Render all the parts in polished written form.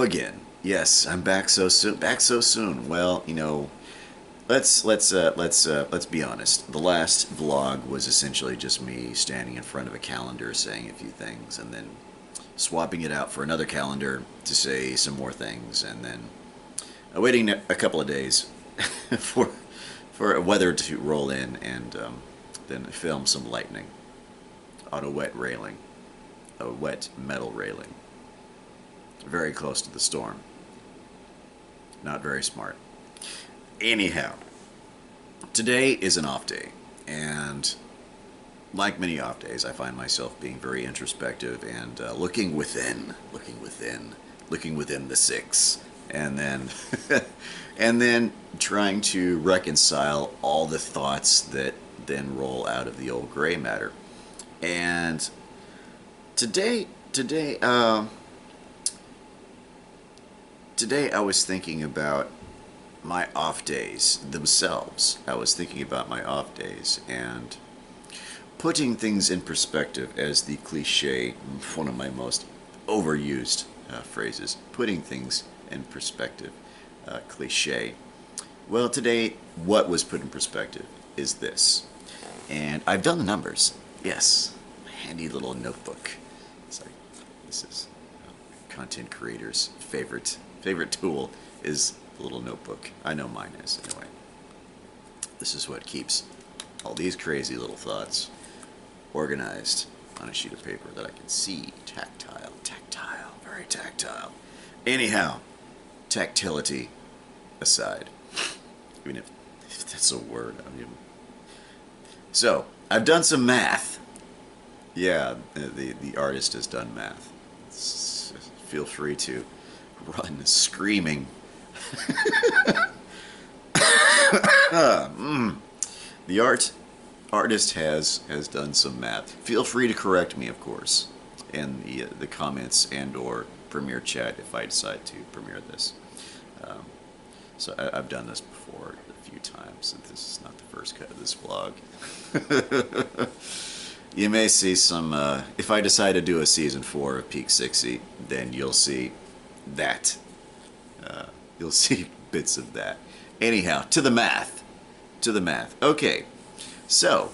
again. Yes, I'm back so soon. Back so soon. Well, let's be honest. The last vlog was essentially just me standing in front of a calendar saying a few things, and then swapping it out for another calendar to say some more things, and then waiting a couple of days for weather to roll in, and then film some lightning on a wet metal railing, very close to the storm. Not very smart. Anyhow, today is an off day, and like many off days, I find myself being very introspective and looking within the six, and then and then trying to reconcile all the thoughts that then roll out of the old gray matter. And today, today I was thinking about my off days themselves. I was thinking about my off days and putting things in perspective, as the cliche, one of my most overused phrases, putting things in perspective, cliche. Well, today, what was put in perspective is this. And I've done the numbers. Yes, handy little notebook. It's like, this is content creators' favorite tool is the little notebook. I know mine is, anyway. This is what keeps all these crazy little thoughts organized on a sheet of paper that I can see. Tactile, very tactile. Anyhow, tactility aside. I mean, if that's a word, I mean. So, I've done some math. Yeah, the artist has done math. Feel free to run screaming. The artist has done some math. Feel free to correct me, of course, in the comments and/or Premiere chat if I decide to premiere this. So I've done this before a few times, and this is not the first cut of this vlog. You may see some, if I decide to do a season 4 of Peak 60, then you'll see that. You'll see bits of that. Anyhow, to the math. Okay, so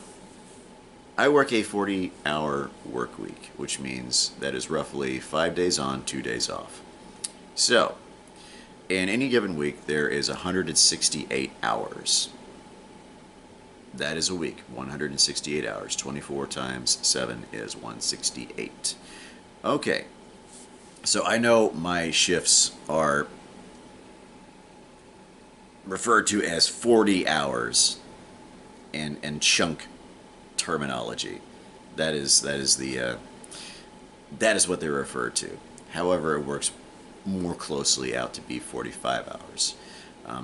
I work a 40-hour work week, which means that is roughly 5 days on, 2 days off. So, in any given week, there is 168 hours. That is a week, 168 hours. 24 times 7 is 168. Okay, so I know my shifts are referred to as 40 hours and chunk terminology. That is what they're referred to. However, it works more closely out to be 45 hours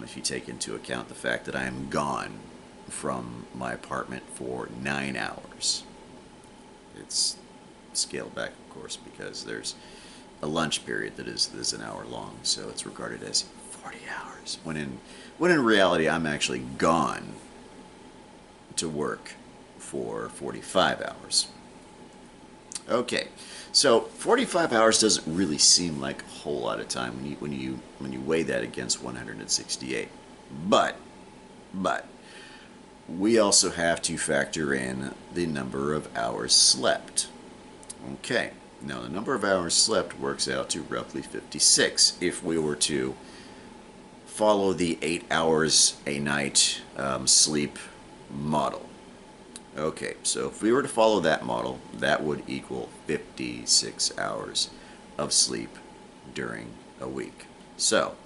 if you take into account the fact that I am gone from my apartment for 9 hours. It's scaled back, of course, because there's a lunch period that is an hour long, so it's regarded as 40 hours. When in reality, I'm actually gone to work for 45 hours. Okay, so 45 hours doesn't really seem like a whole lot of time when you weigh that against 168. But we also have to factor in the number of hours slept. Okay, now the number of hours slept works out to roughly 56 if we were to follow the 8 hours a night sleep model. Okay, so if we were to follow that model, that would equal 56 hours of sleep during a week. So,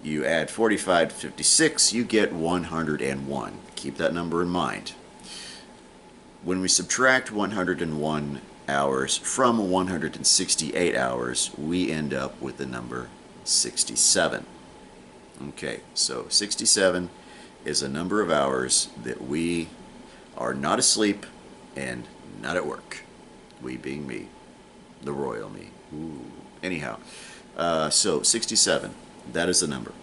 you add 45 to 56, you get 101. Keep that number in mind. When we subtract 101 hours from 168 hours, we end up with the number 67. Okay, so 67 is a number of hours that we are not asleep and not at work. We being me, the royal me. Ooh. Anyhow, so 67, that is the number.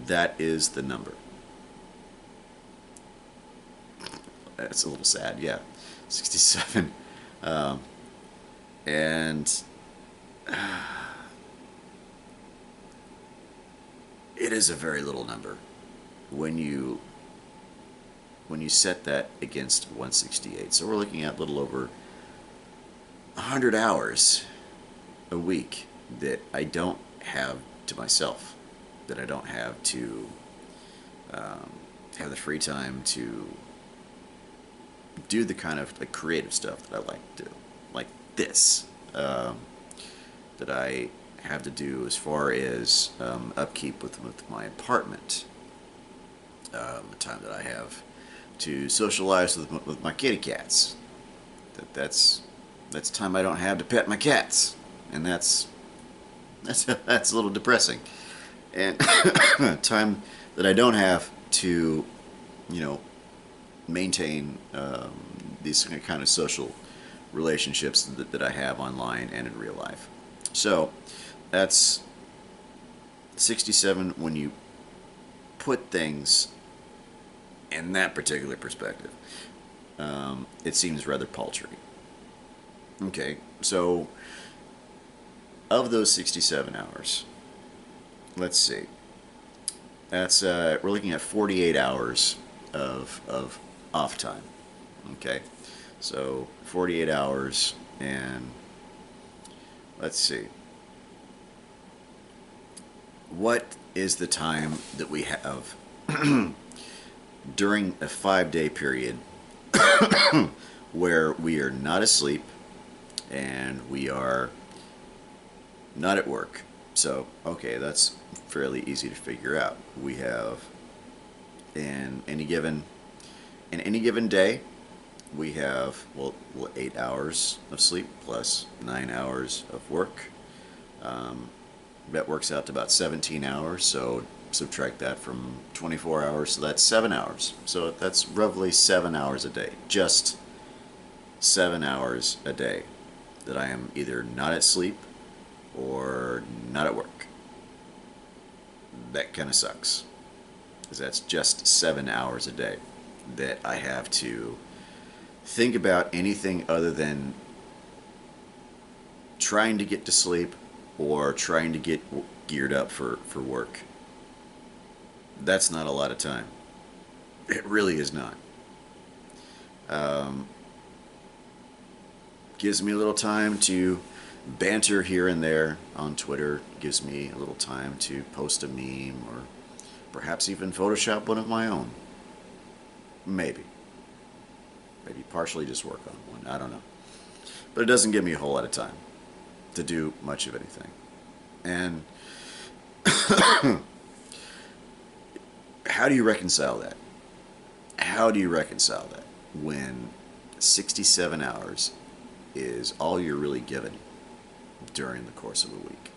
That is the number. That's a little sad, yeah. 67. And it is a very little number when you set that against 168. So we're looking at a little over 100 hours a week that I don't have to myself, that I don't have to have the free time to do the kind of like creative stuff that I like to do, like this, that I have to do as far as upkeep with my apartment, the time that I have to socialize with my kitty cats. That's time I don't have to pet my cats, and that's that's a little depressing. And time that I don't have to, maintain these kind of social relationships that I have online and in real life. So that's 67 when you put things in that particular perspective. It seems rather paltry. Okay, so of those 67 hours, let's see. That's we're looking at 48 hours of off time. Okay, so 48 hours, and let's see. What is the time that we have during a 5-day period where we are not asleep and we are not at work? So, okay, that's fairly easy to figure out. We have in any given day, we have 8 hours of sleep plus 9 hours of work. That works out to about 17 hours. So subtract that from 24 hours, so that's 7 hours. So that's roughly 7 hours a day. Just 7 hours a day that I am either not at sleep or not at work. That kind of sucks, because that's just 7 hours a day that I have to think about anything other than trying to get to sleep or trying to get geared up for work. That's not a lot of time. It really is not. Gives me a little time to banter here and there on Twitter. Gives me a little time to post a meme or perhaps even Photoshop one of my own. Maybe partially just work on one. I don't know. But it doesn't give me a whole lot of time to do much of anything. And how do you reconcile that? How do you reconcile that when 67 hours is all you're really given during the course of a week?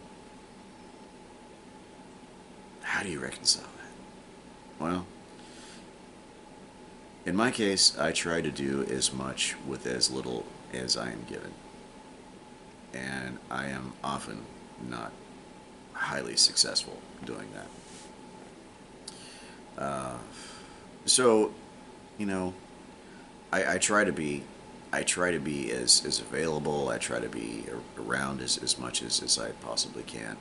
How do you reconcile that? Well, in my case, I try to do as much with as little as I am given. And I am often not highly successful doing that. So, I try to be as available. I try to be around as much as I possibly can.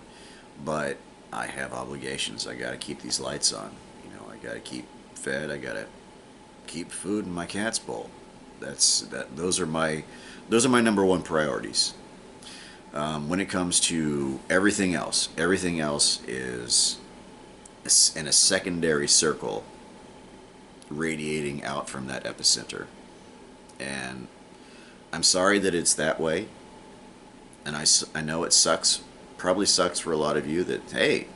But I have obligations. I got to keep these lights on. I got to keep fed. I got to keep food in my cat's bowl. Those are my number one priorities. When it comes to everything else is in a secondary circle radiating out from that epicenter. And I'm sorry that it's that way. And I know it sucks, probably sucks for a lot of you that, hey,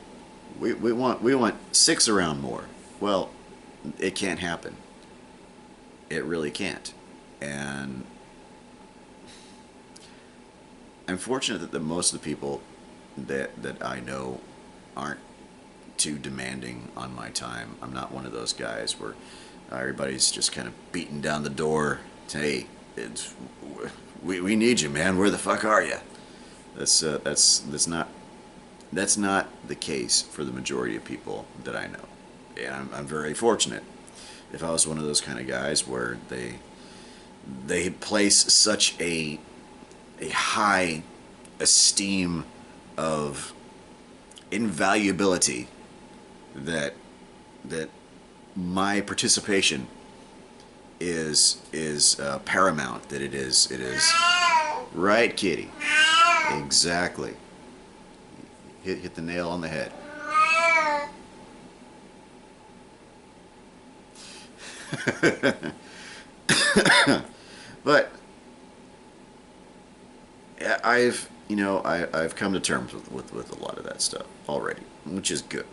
we want 6 around more. Well, it can't happen. It really can't. And I'm fortunate that most of the people that I know aren't too demanding on my time. I'm not one of those guys where everybody's just kind of beating down the door. Hey, we need you, man. Where the fuck are you? That's not the case for the majority of people that I know. And I'm very fortunate. If I was one of those kind of guys where they place such a high esteem of invaluability that that my participation is paramount. That it is right, kitty. Exactly. Hit the nail on the head. But I've come to terms with a lot of that stuff already, which is good,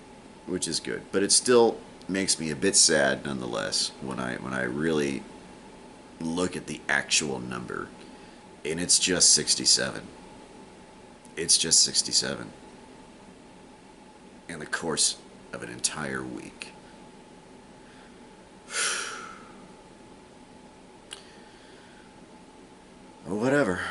But it still makes me a bit sad, nonetheless, when I really look at the actual number, and it's just 67. It's just 67 in the course of an entire week. Whatever.